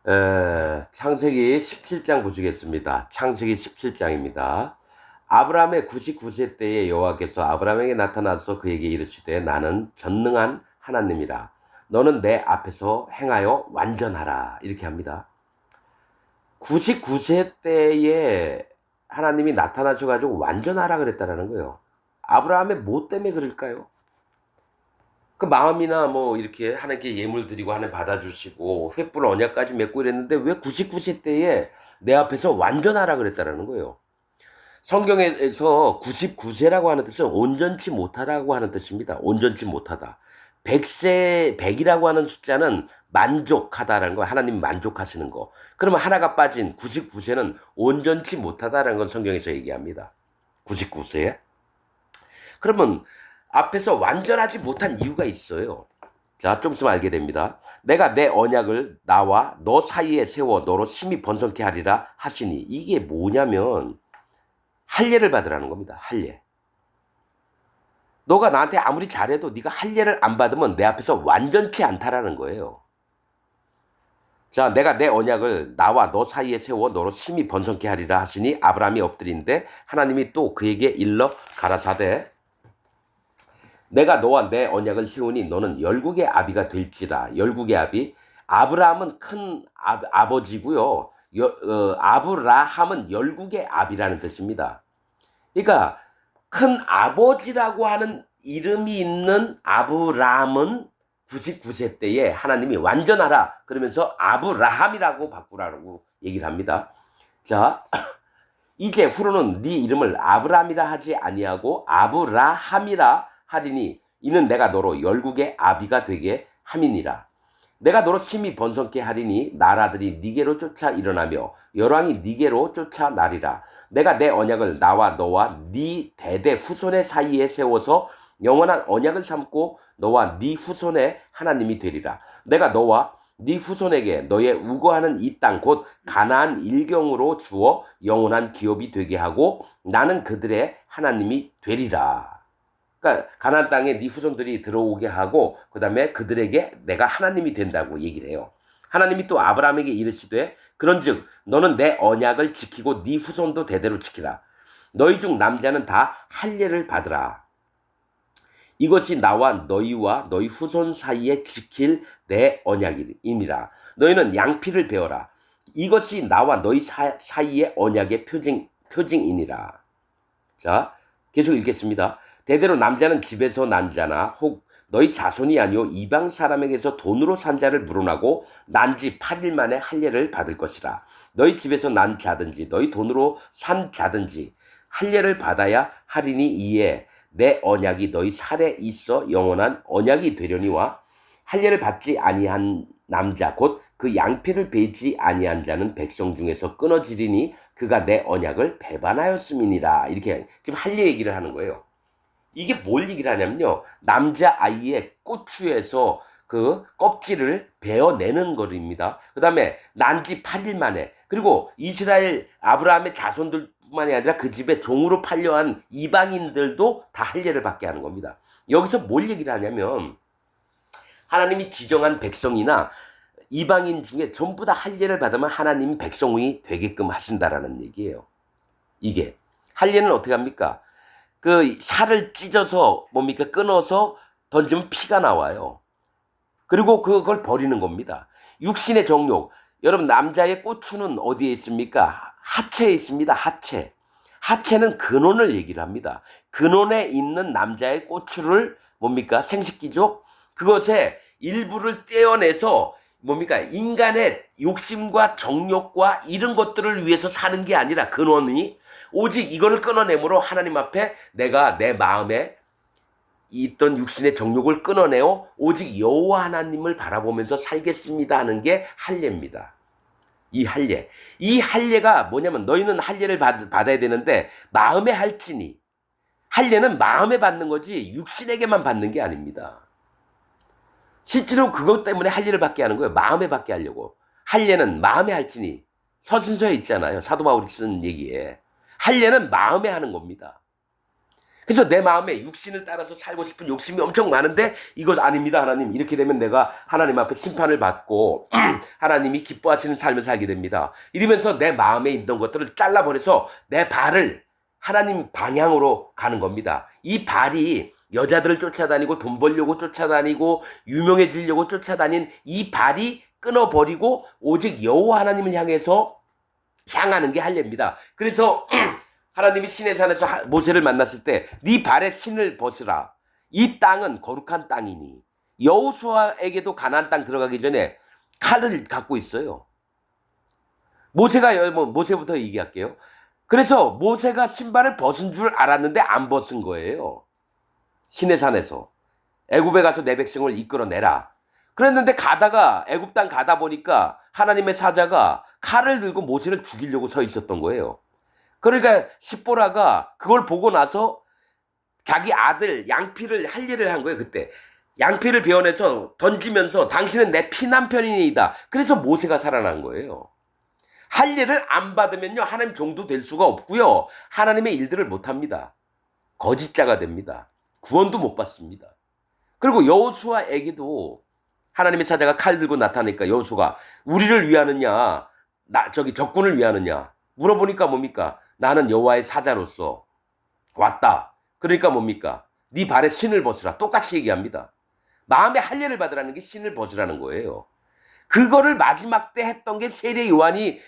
창세기 17장 보시겠습니다. 창세기 17장입니다. 아브라함의 99세 때에 여호와께서 아브라함에게 나타나서 그에게 이르시되 나는 전능한 하나님이라. 너는 내 앞에서 행하여 완전하라. 이렇게 합니다. 99세 때에 하나님이 나타나셔가지고 완전하라 그랬다라는 거예요. 아브라함의 뭐 때문에 그럴까요? 그 마음이나 뭐 이렇게 하나님께 예물 드리고 하나님 받아주시고 횃불 언약까지 맺고 이랬는데 왜 99세 때에 내 앞에서 완전하라 그랬다라는 거예요. 성경에서 99세라고 하는 뜻은 온전치 못하다고 하는 뜻입니다. 온전치 못하다. 100세, 100이라고 하는 숫자는 만족하다라는 거, 하나님 만족하시는 거. 그러면 하나가 빠진 99세는 온전치 못하다라는 건 성경에서 얘기합니다. 99세에. 그러면 앞에서 완전하지 못한 이유가 있어요. 자, 좀 있으면 알게 됩니다. 내가 내 언약을 나와 너 사이에 세워 너로 심히 번성케 하리라 하시니, 이게 뭐냐면 할례를 받으라는 겁니다. 할례. 너가 나한테 아무리 잘해도 네가 할례를 안 받으면 내 앞에서 완전치 않다라는 거예요. 자, 내가 내 언약을 나와 너 사이에 세워 너로 심히 번성케 하리라 하시니, 아브라함이 엎드린데 하나님이 또 그에게 일러 가라사대 내가 너와 내 언약을 세우니 너는 열국의 아비가 될지라. 열국의 아비. 아브라함은 큰 아버지고요. 아브라함은 열국의 아비라는 뜻입니다. 그러니까 큰 아버지라고 하는 이름이 있는 아브라함은 99세 때에 하나님이 완전하라 그러면서 아브라함이라고 바꾸라고 얘기를 합니다. 자, 이제 후로는 네 이름을 아브라함이라 하지 아니하고 아브라함이라 하리니 이는 내가 너로 열국의 아비가 되게 함이니라. 내가 너로 심히 번성케 하리니 나라들이 네게로 쫓아 일어나며 열왕이 네게로 쫓아 나리라. 내가 내 언약을 나와 너와 네 대대 후손의 사이에 세워서 영원한 언약을 삼고 너와 네 후손의 하나님이 되리라. 내가 너와 네 후손에게 너의 우거하는 이 땅 곧 가나안 일경으로 주어 영원한 기업이 되게 하고 나는 그들의 하나님이 되리라. 그러니까 가나안 땅에 네 후손들이 들어오게 하고 그다음에 그들에게 내가 하나님이 된다고 얘기를 해요. 하나님이 또 아브라함에게 이르시되 그런즉 너는 내 언약을 지키고 네 후손도 대대로 지키라. 너희 중 남자는 다 할례를 받으라. 이것이 나와 너희와 너희 후손 사이에 지킬 내 언약이니라. 너희는 양피를 베어라. 이것이 나와 너희 사이의 언약의 표징이니라. 자, 계속 읽겠습니다. 대대로 남자는 집에서 난 자나 혹 너희 자손이 아니오 이방 사람에게서 돈으로 산 자를 물어나고 난 지 8일 만에 할례를 받을 것이라. 너희 집에서 난 자든지 너희 돈으로 산 자든지 할례를 받아야 하리니 이에 내 언약이 너희 살에 있어 영원한 언약이 되려니와 할례를 받지 아니한 남자 곧 그 양피를 베지 아니한 자는 백성 중에서 끊어지리니 그가 내 언약을 배반하였음이니라. 이렇게 지금 할례 얘기를 하는 거예요. 이게 뭘 얘기를 하냐면요. 남자아이의 꼬추에서 그 껍질을 베어내는 거입니다. 그 다음에 난지 8일 만에, 그리고 이스라엘 아브라함의 자손들뿐만이 아니라 그 집에 종으로 팔려한 이방인들도 다 할례를 받게 하는 겁니다. 여기서 뭘 얘기를 하냐면 하나님이 지정한 백성이나 이방인 중에 전부 다 할례를 받으면 하나님 백성이 되게끔 하신다라는 얘기예요. 이게 할례는 어떻게 합니까? 그 살을 찢어서 뭡니까 끊어서 던지면 피가 나와요. 그리고 그걸 버리는 겁니다. 육신의 정욕. 여러분, 남자의 꼬추는 어디에 있습니까? 하체에 있습니다. 하체. 하체는 근원을 얘기를 합니다. 근원에 있는 남자의 꼬추를 뭡니까? 생식기죠. 그것의 일부를 떼어내서 뭡니까? 인간의 욕심과 정욕과 이런 것들을 위해서 사는 게 아니라 근원이 오직 이거를 끊어내므로 하나님 앞에 내가 내 마음에 있던 육신의 정욕을 끊어내어 오직 여호와 하나님을 바라보면서 살겠습니다 하는 게 할례입니다. 이 할례. 이 할례가 뭐냐면 너희는 할례를 받아야 되는데 마음에 할지니, 할례는 마음에 받는 거지 육신에게만 받는 게 아닙니다. 실제로 그것 때문에 할례를 받게 하는 거예요. 마음에 받게 하려고. 할례는 마음에 할지니 서신서에 있잖아요. 사도 바울이 쓴 얘기에. 할례는 마음에 하는 겁니다. 그래서 내 마음에 육신을 따라서 살고 싶은 욕심이 엄청 많은데 이것 아닙니다 하나님. 이렇게 되면 내가 하나님 앞에 심판을 받고 하나님이 기뻐하시는 삶을 살게 됩니다. 이러면서 내 마음에 있는 것들을 잘라버려서 내 발을 하나님 방향으로 가는 겁니다. 이 발이 여자들을 쫓아다니고 돈 벌려고 쫓아다니고 유명해지려고 쫓아다닌 이 발이 끊어버리고 오직 여호와 하나님을 향해서 향하는 게 할례입니다. 그래서 하나님이 시내 산에서 모세를 만났을 때 네 발에 신을 벗으라. 이 땅은 거룩한 땅이니. 여호수아에게도 가나안 땅 들어가기 전에 칼을 갖고 있어요. 모세부터 얘기할게요. 그래서 모세가 신발을 벗은 줄 알았는데 안 벗은 거예요. 시내 산에서 애굽에 가서 내 백성을 이끌어내라. 그랬는데 가다가 애굽 땅 가다 보니까 하나님의 사자가 칼을 들고 모세를 죽이려고 서 있었던 거예요. 그러니까 십보라가 그걸 보고 나서 자기 아들 양피를 할례를 한 거예요. 그때 양피를 베어내서 던지면서 당신은 내 피남편이니이다. 그래서 모세가 살아난 거예요. 할례를 안 받으면요 하나님 종도 될 수가 없고요 하나님의 일들을 못합니다. 거짓자가 됩니다. 구원도 못 받습니다. 그리고 여호수아에게도 하나님의 사자가 칼 들고 나타나니까 여호수아가 우리를 위하느냐 적군을 위하느냐 물어보니까 뭡니까? 나는 여호와의 사자로서 왔다. 그러니까 뭡니까? 네 발에 신을 벗으라. 똑같이 얘기합니다. 마음의 할례를 받으라는 게 신을 벗으라는 거예요. 그거를 마지막 때 했던 게 세례 요한이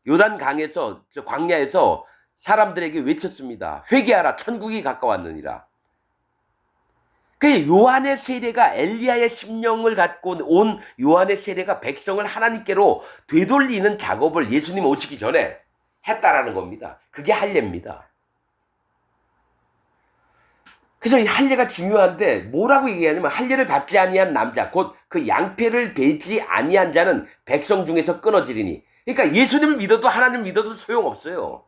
요단강에서 광야에서 사람들에게 외쳤습니다. 회개하라 천국이 가까웠느니라. 그 요한의 세례가 엘리야의 심령을 갖고 온 요한의 세례가 백성을 하나님께로 되돌리는 작업을 예수님 오시기 전에 했다라는 겁니다. 그게 할례입니다. 그래서 이 할례가 중요한데 뭐라고 얘기하냐면 할례를 받지 아니한 남자 곧 그 양패를 베지 아니한 자는 백성 중에서 끊어지리니. 그러니까 예수님을 믿어도 하나님을 믿어도 소용없어요.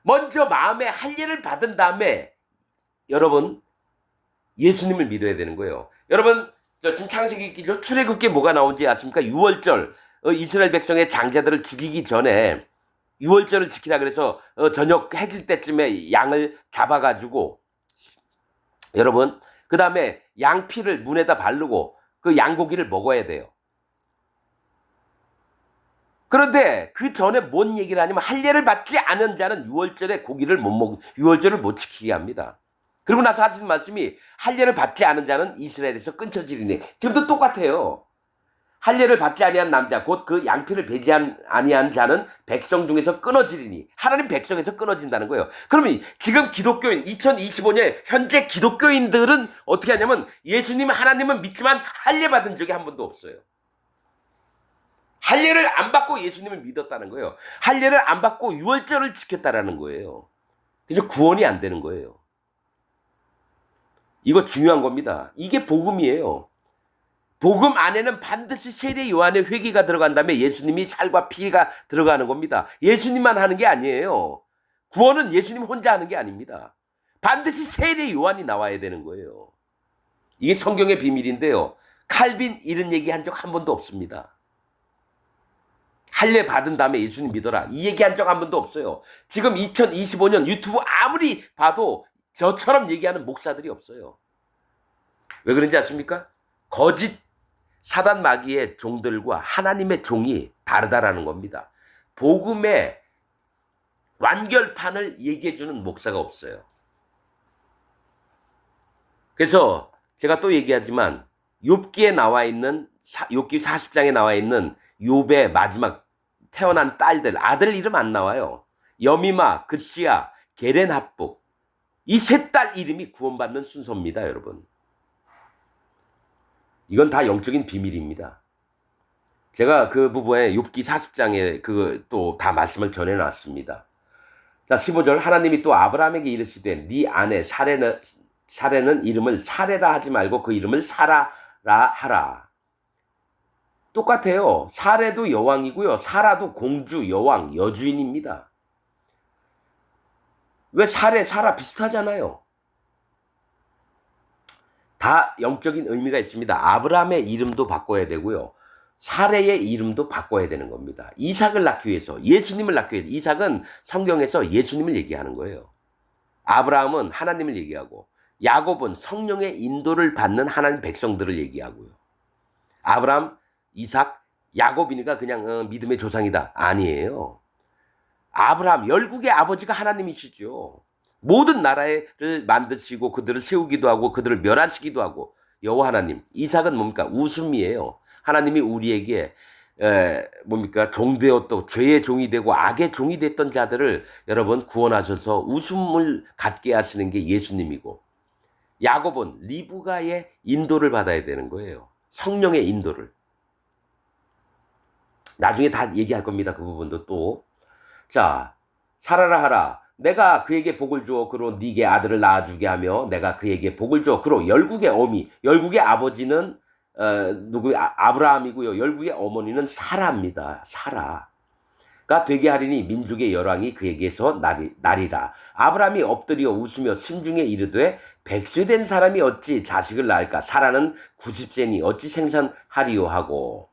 먼저 마음에 할례를 받은 다음에 여러분 예수님을 믿어야 되는 거예요. 여러분 지금 창세기 기죠 출애굽기에 뭐가 나온지 아십니까? 유월절 이스라엘 백성의 장자들을 죽이기 전에 유월절을 지키라 그래서 저녁 해질 때쯤에 양을 잡아가지고 여러분 그 다음에 양피를 문에다 바르고 그 양고기를 먹어야 돼요. 그런데 그 전에 뭔 얘기를 하냐면 할례를 받지 않은 자는 유월절에 고기를 못 먹, 유월절을 못 지키게 합니다. 그리고 나서 하신 말씀이 할례를 받지 않은 자는 이스라엘에서 끊쳐지리니. 지금도 똑같아요. 할례를 받지 아니한 남자 곧 그 양피를 베지 아니한 자는 백성 중에서 끊어지리니. 하나님 백성에서 끊어진다는 거예요. 그러면 지금 기독교인 2025년 현재 기독교인들은 어떻게 하냐면 예수님 하나님은 믿지만 할례 받은 적이 한 번도 없어요. 할례를 안 받고 예수님을 믿었다는 거예요. 할례를 안 받고 유월절을 지켰다라는 거예요. 그래서 구원이 안 되는 거예요. 이거 중요한 겁니다. 이게 복음이에요. 복음 안에는 반드시 세례 요한의 회개가 들어간 다음에 예수님이 살과 피가 들어가는 겁니다. 예수님만 하는 게 아니에요. 구원은 예수님 혼자 하는 게 아닙니다. 반드시 세례 요한이 나와야 되는 거예요. 이게 성경의 비밀인데요. 칼빈 이런 얘기 한 적 한 번도 없습니다. 할례 받은 다음에 예수님 믿어라. 이 얘기 한 적 한 번도 없어요. 지금 2025년 유튜브 아무리 봐도 저처럼 얘기하는 목사들이 없어요. 왜 그런지 아십니까? 거짓 사단 마귀의 종들과 하나님의 종이 다르다라는 겁니다. 복음의 완결판을 얘기해주는 목사가 없어요. 그래서 제가 또 얘기하지만 욥기에 나와 있는 욥기 40장에 나와 있는 욥의 마지막 태어난 딸들 아들 이름 안 나와요. 여미마, 그시야, 게렌합북 이 세 딸 이름이 구원받는 순서입니다, 여러분. 이건 다 영적인 비밀입니다. 제가 그 부분에 욥기 40장에 그 또 다 말씀을 전해놨습니다. 자, 15절 하나님이 또 아브라함에게 이르시되 네 아내 사레는 이름을 사레라 하지 말고 그 이름을 사라라 하라. 똑같아요. 사레도 여왕이고요. 사라도 공주, 여왕, 여주인입니다. 왜 사라 비슷하잖아요. 다 영적인 의미가 있습니다. 아브라함의 이름도 바꿔야 되고요. 사레의 이름도 바꿔야 되는 겁니다. 이삭을 낳기 위해서, 예수님을 낳기 위해서. 이삭은 성경에서 예수님을 얘기하는 거예요. 아브라함은 하나님을 얘기하고 야곱은 성령의 인도를 받는 하나님 백성들을 얘기하고요. 아브라함, 이삭, 야곱이니까 그냥 믿음의 조상이다. 아니에요. 아브라함, 열국의 아버지가 하나님이시죠. 모든 나라를 만드시고 그들을 세우기도 하고 그들을 멸하시기도 하고 여호와 하나님. 이삭은 뭡니까? 웃음이에요. 하나님이 우리에게 뭡니까? 종되었던 죄의 종이 되고 악의 종이 됐던 자들을 여러분 구원하셔서 웃음을 갖게 하시는 게 예수님이고, 야곱은 리브가의 인도를 받아야 되는 거예요. 성령의 인도를. 나중에 다 얘기할 겁니다. 그 부분도 또. 자, 살아라 하라. 내가 그에게 복을 주어 그로 네게 아들을 낳아주게 하며 내가 그에게 복을 주어 그로 열국의 어미, 열국의 아버지는 아브라함이고요. 열국의 어머니는 사라입니다. 사라가 되게 하리니 민족의 열왕이 그에게서 나리라. 아브라함이 엎드려 웃으며 심중에 이르되 100세 된 사람이 어찌 자식을 낳을까? 사라는 90세니 어찌 생산하리요 하고.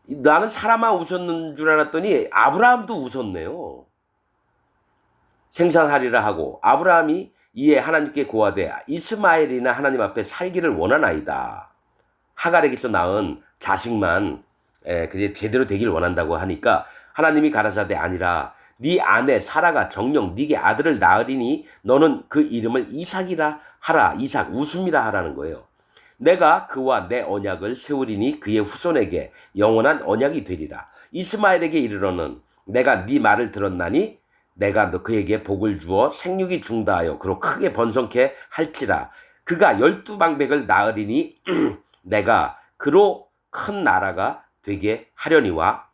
나는 사라만 웃었는 줄 알았더니 아브라함도 웃었네요. 생산하리라 하고. 아브라함이 이에 하나님께 고하되 이스마엘이나 하나님 앞에 살기를 원하나이다. 하갈에게서 낳은 자식만 그게 제대로 되길 원한다고 하니까 하나님이 가라사대 아니라 네 아내 사라가 정녕 네게 아들을 낳으리니 너는 그 이름을 이삭이라 하라. 이삭, 웃음이라 하라는 거예요. 내가 그와 내 언약을 세우리니 그의 후손에게 영원한 언약이 되리라. 이스마엘에게 이르러는 내가 네 말을 들었나니 내가 너 그에게 복을 주어 생육이 중다하여 그로 크게 번성케 할지라. 그가 12방백을 낳으리니 내가 그로 큰 나라가 되게 하려니와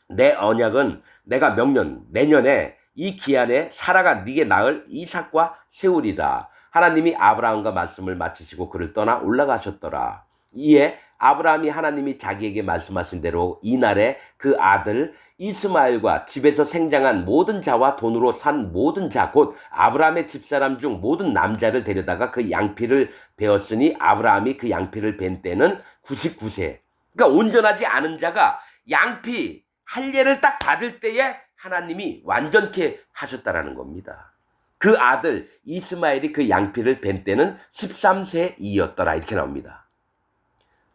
내 언약은 내가 명년 내년에 이 기한에 사라가 네게 낳을 이삭과 세우리라. 하나님이 아브라함과 말씀을 마치시고 그를 떠나 올라가셨더라. 이에 아브라함이 하나님이 자기에게 말씀하신 대로 이날에 그 아들 이스마엘과 집에서 생장한 모든 자와 돈으로 산 모든 자 곧 아브라함의 집사람 중 모든 남자를 데려다가 그 양피를 베었으니 아브라함이 그 양피를 벤 때는 99세. 그러니까 온전하지 않은 자가 양피 할례를 딱 받을 때에 하나님이 완전케 하셨다라는 겁니다. 그 아들 이스마엘이 그 양피를 벤 때는 13세이었더라 이렇게 나옵니다.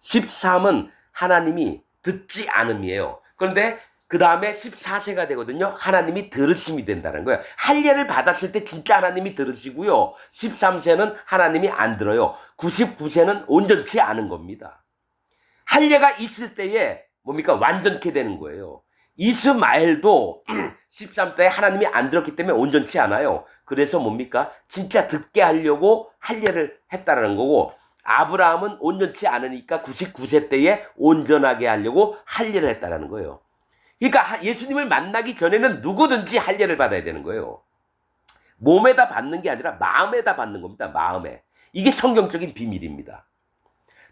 13은 하나님이 듣지 않음이에요. 그런데 그 다음에 14세가 되거든요. 하나님이 들으심이 된다는 거예요. 할례를 받았을 때 진짜 하나님이 들으시고요. 13세는 하나님이 안 들어요. 99세는 온전치 않은 겁니다. 할례가 있을 때에 뭡니까? 완전케 되는 거예요. 이스마엘도 13세에 하나님이 안 들었기 때문에 온전치 않아요. 그래서 뭡니까? 진짜 듣게 하려고 할례를 했다라는 거고, 아브라함은 온전치 않으니까 99세 때에 온전하게 하려고 할례를 했다라는 거예요. 그러니까 예수님을 만나기 전에는 누구든지 할례를 받아야 되는 거예요. 몸에다 받는 게 아니라 마음에다 받는 겁니다. 마음에. 이게 성경적인 비밀입니다.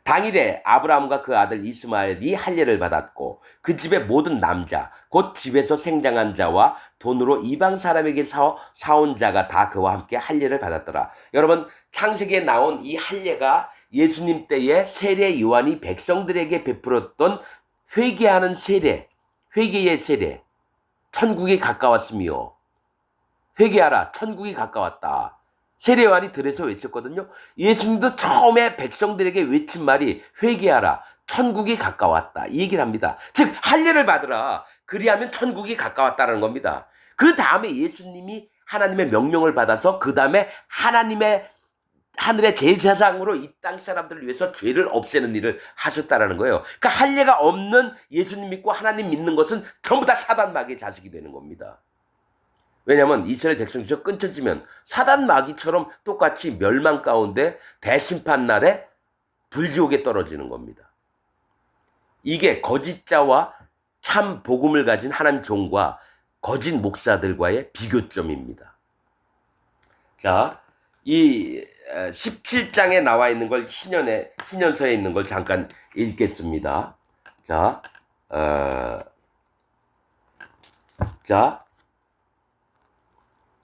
당일에 아브라함과 그 아들 이스마엘이 할례를 받았고 그 집의 모든 남자 곧 집에서 생장한 자와 돈으로 이방 사람에게 사온 자가 다 그와 함께 할례를 받았더라. 여러분, 창세기에 나온 이 할례가 예수님 때에 세례 요한이 백성들에게 베풀었던 회개하는 세례, 회개의 세례, 천국이 가까웠으며 회개하라, 천국이 가까웠다. 세례요한이 들에서 외쳤거든요. 예수님도 처음에 백성들에게 외친 말이 회개하라, 천국이 가까웠다. 이 얘기를 합니다. 즉 할례를 받으라. 그리하면 천국이 가까웠다는 겁니다. 그 다음에 예수님이 하나님의 명령을 받아서 그 다음에 하나님의 하늘의 제사장으로 이 땅 사람들을 위해서 죄를 없애는 일을 하셨다라는 거예요. 그러니까 할례가 없는 예수님 믿고 하나님 믿는 것은 전부 다 사단 마귀의 자식이 되는 겁니다. 왜냐하면 이스라엘 백성 중에서 끊쳐지면 사단 마귀처럼 똑같이 멸망 가운데 대심판 날에 불지옥에 떨어지는 겁니다. 이게 거짓자와 참 복음을 가진 하나님 종과 거짓 목사들과의 비교점입니다. 자, 이 17장에 나와 있는 걸 신년서에 있는 걸 잠깐 읽겠습니다.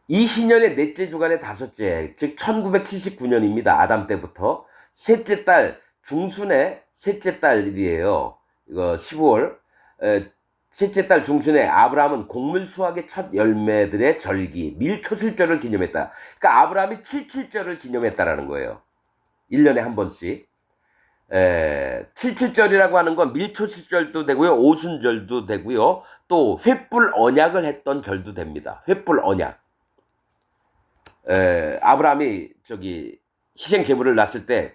이 신년의 넷째 주간의 다섯째, 즉 1979년입니다. 아담 때부터 셋째 달 중순의 셋째 달이에요. 이거 10월 셋째 달 중순에 아브라함은 곡물 수확의 첫 열매들의 절기, 밀초슬절을 기념했다. 그러니까 아브라함이 칠칠절을 기념했다라는 거예요. 1년에 한 번씩. 칠칠절이라고 하는 건 밀초슬절도 되고요. 오순절도 되고요. 또 횃불 언약을 했던 절도 됩니다. 횃불 언약. 아브라함이 저기 희생 제물을 놨을 때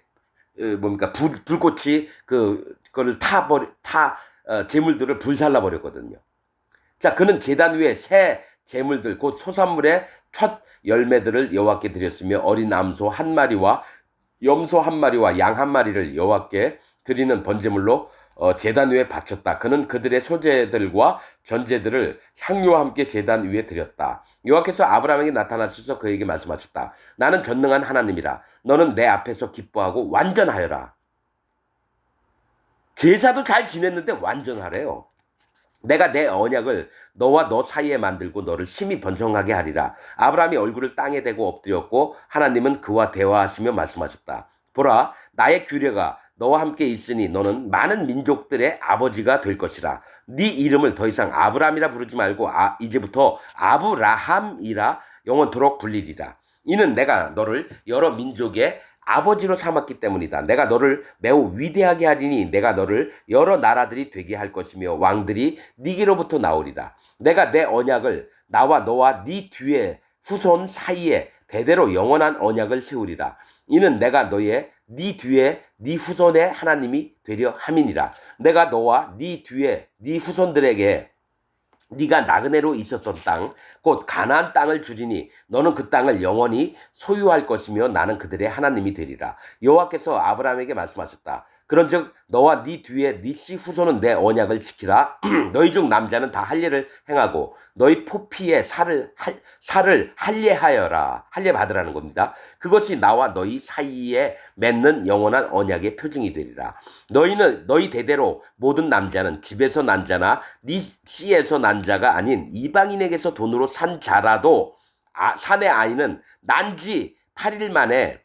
뭡니까 불꽃이 그거를 제물들을 불살라 버렸거든요. 자, 그는 제단 위에 새 제물들 곧 소산물의 첫 열매들을 여호와께 드렸으며 어린 암소 한 마리와 염소 한 마리와 양 한 마리를 여호와께 드리는 번제물로 제단 위에 바쳤다. 그는 그들의 소재들과 전제들을 향료와 함께 제단 위에 드렸다. 여호와께서 아브라함에게 나타나셔서 그에게 말씀하셨다. 나는 전능한 하나님이라. 너는 내 앞에서 기뻐하고 완전하여라. 제사도 잘 지냈는데 완전하래요. 내가 내 언약을 너와 너 사이에 만들고 너를 심히 번성하게 하리라. 아브라함이 얼굴을 땅에 대고 엎드렸고 하나님은 그와 대화하시며 말씀하셨다. 보라, 나의 규례가 너와 함께 있으니 너는 많은 민족들의 아버지가 될 것이라. 네 이름을 더 이상 아브라함이라 부르지 말고 이제부터 아브라함이라 영원토록 불리리라. 이는 내가 너를 여러 민족의 아버지로 삼았기 때문이다. 내가 너를 매우 위대하게 하리니 내가 너를 여러 나라들이 되게 할 것이며 왕들이 네게로부터 나오리라. 내가 내 언약을 나와 너와 네 뒤에 후손 사이에 대대로 영원한 언약을 세우리라. 이는 내가 네 뒤에 네 후손의 하나님이 되려 함이니라. 내가 너와 네 뒤에 네 후손들에게 네가 나그네로 있었던 땅, 곧 가나안 땅을 주리니 너는 그 땅을 영원히 소유할 것이며 나는 그들의 하나님이 되리라. 여호와께서 아브라함에게 말씀하셨다. 그런즉 너와 네 뒤에 네 씨 후손은 내 언약을 지키라. 너희 중 남자는 다 할례를 행하고 너희 포피의 살을 할례하여라. 할례 받으라는 겁니다. 그것이 나와 너희 사이에 맺는 영원한 언약의 표징이 되리라. 너희 대대로 모든 남자는 집에서 난 자나 네 씨에서 난 자가 아닌 이방인에게서 돈으로 산 자라도 산의 아이는 난 지 8일 만에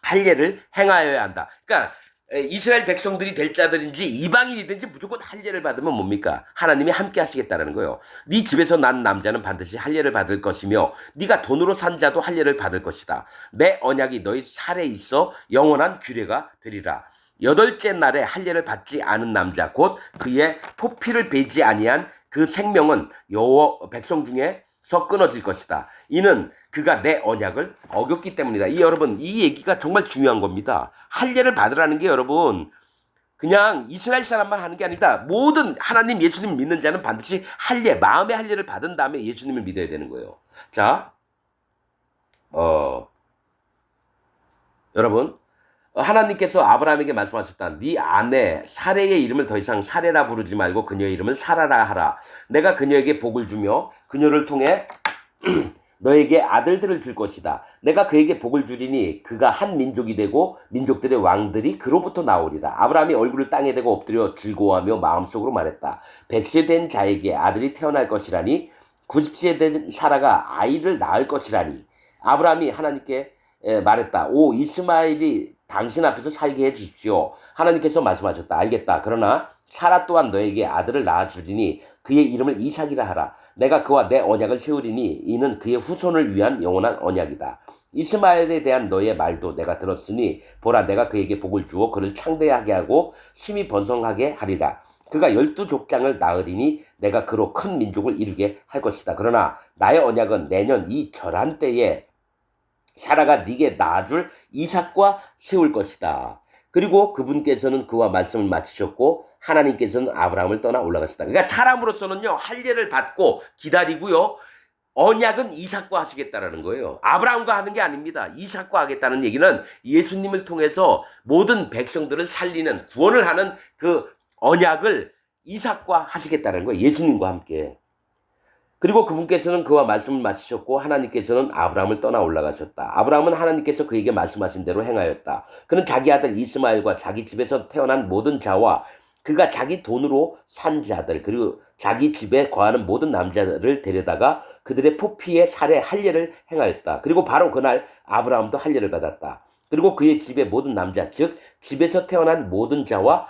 할례를 행하여야 한다. 그러니까 이스라엘 백성들이 될 자들인지 이방인이든지 무조건 할례를 받으면 뭡니까? 하나님이 함께 하시겠다라는 거예요. 네 집에서 난 남자는 반드시 할례를 받을 것이며 네가 돈으로 산 자도 할례를 받을 것이다. 내 언약이 너희 살에 있어 영원한 규례가 되리라. 8째 날에 할례를 받지 않은 남자 곧 그의 포피를 베지 아니한 그 생명은 여호와 백성 중에서 끊어질 것이다. 이는 그가 내 언약을 어겼기 때문이다. 여러분, 이 얘기가 정말 중요한 겁니다. 할례를 받으라는 게 여러분 그냥 이스라엘 사람만 하는 게 아니다. 모든 하나님 예수님 믿는 자는 반드시 마음의 할례를 받은 다음에 예수님을 믿어야 되는 거예요. 자, 여러분, 하나님께서 아브라함에게 말씀하셨다. 네 아내 사레의 이름을 더 이상 사레라 부르지 말고 그녀의 이름을 사라라 하라. 내가 그녀에게 복을 주며 그녀를 통해 너에게 아들들을 줄 것이다. 내가 그에게 복을 주리니 그가 한 민족이 되고 민족들의 왕들이 그로부터 나오리라. 아브라함이 얼굴을 땅에 대고 엎드려 즐거워하며 마음속으로 말했다. 100세 된 자에게 아들이 태어날 것이라니 90세 된 사라가 아이를 낳을 것이라니. 아브라함이 하나님께 말했다. 오 이스마엘이 당신 앞에서 살게 해 주십시오. 하나님께서 말씀하셨다. 알겠다. 그러나 사라 또한 너에게 아들을 낳아주리니 그의 이름을 이삭이라 하라. 내가 그와 내 언약을 세우리니 이는 그의 후손을 위한 영원한 언약이다. 이스마엘에 대한 너의 말도 내가 들었으니 보라 내가 그에게 복을 주어 그를 창대하게 하고 심히 번성하게 하리라. 그가 12족장을 낳으리니 내가 그로 큰 민족을 이루게 할 것이다. 그러나 나의 언약은 내년 이 절한 때에 사라가 네게 낳아줄 이삭과 세울 것이다. 그리고 그분께서는 그와 말씀을 마치셨고 하나님께서는 아브라함을 떠나 올라가셨다. 그러니까 사람으로서는요 할례를 받고 기다리고요 언약은 이삭과 하시겠다라는 거예요. 아브라함과 하는 게 아닙니다. 이삭과 하겠다는 얘기는 예수님을 통해서 모든 백성들을 살리는 구원을 하는 그 언약을 이삭과 하시겠다는 거예요. 예수님과 함께. 그리고 그분께서는 그와 말씀을 마치셨고 하나님께서는 아브라함을 떠나 올라가셨다. 아브라함은 하나님께서 그에게 말씀하신 대로 행하였다. 그는 자기 아들 이스마엘과 자기 집에서 태어난 모든 자와 그가 자기 돈으로 산 자들 그리고 자기 집에 거하는 모든 남자들을 데려다가 그들의 포피에 살에 할례를 행하였다. 그리고 바로 그날 아브라함도 할례를 받았다. 그리고 그의 집의 모든 남자 즉 집에서 태어난 모든 자와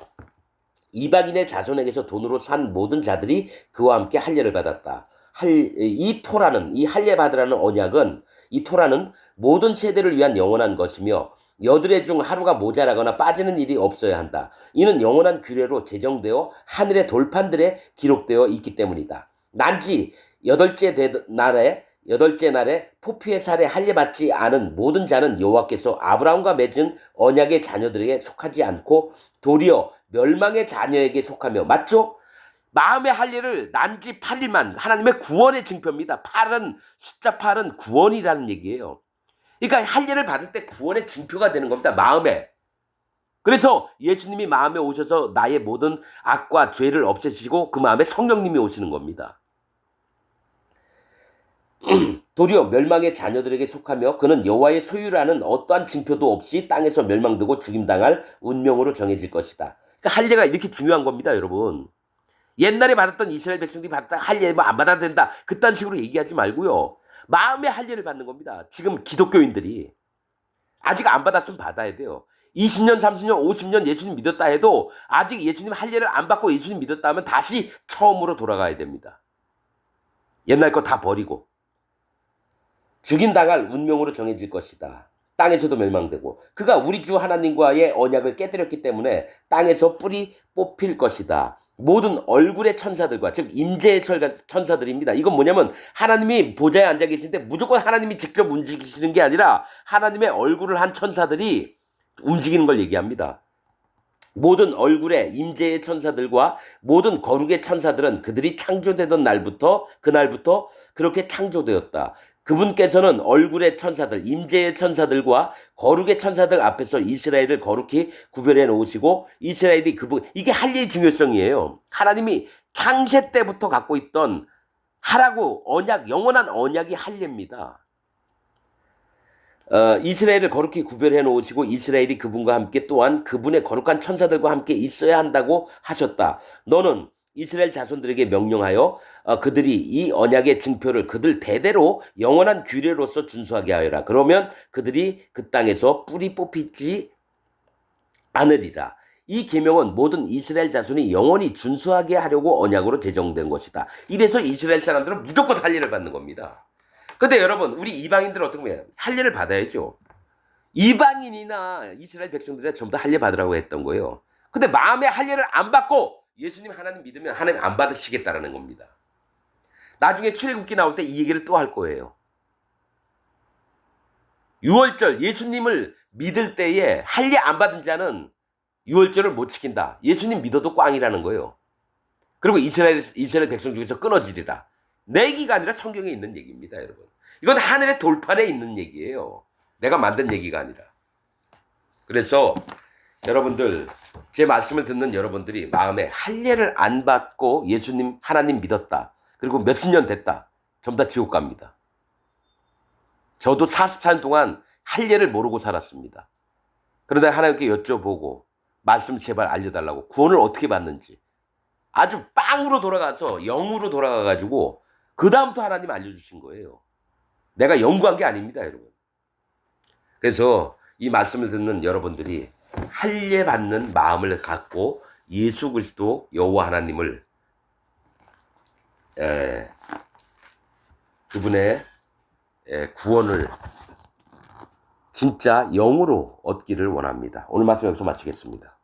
이방인의 자손에게서 돈으로 산 모든 자들이 그와 함께 할례를 받았다. 이 토라는, 이 할례 받으라는 언약은, 이 토라는 모든 세대를 위한 영원한 것이며 여드레 중 하루가 모자라거나 빠지는 일이 없어야 한다. 이는 영원한 규례로 제정되어 하늘의 돌판들에 기록되어 있기 때문이다. 난지 여덟째 날에 포피의 살에 할례받지 않은 모든 자는 여호와께서 아브라함과 맺은 언약의 자녀들에게 속하지 않고 도리어 멸망의 자녀에게 속하며, 맞죠? 마음의 할례를 난지 8일만, 하나님의 구원의 증표입니다. 숫자 8은 구원이라는 얘기예요. 그러니까 할례를 받을 때 구원의 증표가 되는 겁니다. 마음에. 그래서 예수님이 마음에 오셔서 나의 모든 악과 죄를 없애시고 그 마음에 성령님이 오시는 겁니다. 도리어 멸망의 자녀들에게 속하며 그는 여호와의 소유라는 어떠한 증표도 없이 땅에서 멸망되고 죽임당할 운명으로 정해질 것이다. 그러니까 할례가 이렇게 중요한 겁니다, 여러분. 옛날에 받았던 이스라엘 백성들이 받았다 할례 뭐 안 받아도 된다, 그딴 식으로 얘기하지 말고요. 마음의 할례를 받는 겁니다. 지금 기독교인들이 아직 안 받았으면 받아야 돼요. 20년, 30년, 50년 예수님 믿었다 해도 아직 예수님 할례를 안 받고 예수님 믿었다 하면 다시 처음으로 돌아가야 됩니다. 옛날 거 다 버리고. 죽임당할 운명으로 정해질 것이다. 땅에서도 멸망되고 그가 우리 주 하나님과의 언약을 깨뜨렸기 때문에 땅에서 뿌리 뽑힐 것이다. 모든 얼굴의 천사들과, 즉 임재의 천사들입니다. 이건 뭐냐면 하나님이 보좌에 앉아 계신데 무조건 하나님이 직접 움직이시는 게 아니라 하나님의 얼굴을 한 천사들이 움직이는 걸 얘기합니다. 모든 얼굴의 임재의 천사들과 모든 거룩의 천사들은 그들이 창조되던 그날부터 그렇게 창조되었다. 그분께서는 얼굴의 천사들, 임재의 천사들과 거룩의 천사들 앞에서 이스라엘을 거룩히 구별해 놓으시고 이스라엘이 이게 할례의 중요성이에요. 하나님이 창세 때부터 갖고 있던 하라고 영원한 언약이 할례입니다. 이스라엘을 거룩히 구별해 놓으시고 이스라엘이 그분과 함께 또한 그분의 거룩한 천사들과 함께 있어야 한다고 하셨다. 너는 이스라엘 자손들에게 명령하여 그들이 이 언약의 증표를 그들 대대로 영원한 규례로서 준수하게 하여라. 그러면 그들이 그 땅에서 뿌리 뽑히지 않으리라. 이 계명은 모든 이스라엘 자손이 영원히 준수하게 하려고 언약으로 제정된 것이다. 이래서 이스라엘 사람들은 무조건 할례를 받는 겁니다. 근데 여러분, 우리 이방인들은 어떻게 보면 할례를 받아야죠. 이방인이나 이스라엘 백성들이 전부 다 할례 받으라고 했던 거예요. 근데 마음에 할례를 안 받고 예수님 하나님 믿으면 하나님 안 받으시겠다라는 겁니다. 나중에 출애굽기 나올 때 이 얘기를 또 할 거예요. 유월절 예수님을 믿을 때에 할례 안 받은 자는 유월절을 못 지킨다. 예수님 믿어도 꽝이라는 거예요. 그리고 이스라엘 백성 중에서 끊어지리라. 내 얘기가 아니라 성경에 있는 얘기입니다, 여러분. 이건 하늘의 돌판에 있는 얘기예요. 내가 만든 얘기가 아니라. 그래서 여러분들, 제 말씀을 듣는 여러분들이 마음에 할례를 안 받고 예수님 하나님 믿었다, 그리고 몇십 년 됐다, 전부 다 지옥 갑니다. 저도 44년 동안 할례를 모르고 살았습니다. 그런데 하나님께 여쭤보고 말씀 제발 알려달라고, 구원을 어떻게 받는지 아주 빵으로 돌아가서 0으로 돌아가가지고 그 다음부터 하나님 알려주신 거예요. 내가 연구한 게 아닙니다, 여러분. 그래서 이 말씀을 듣는 여러분들이 할례 받는 마음을 갖고 예수 그리스도 여호와 하나님을 그분의 구원을 진짜 영으로 얻기를 원합니다. 오늘 말씀 여기서 마치겠습니다.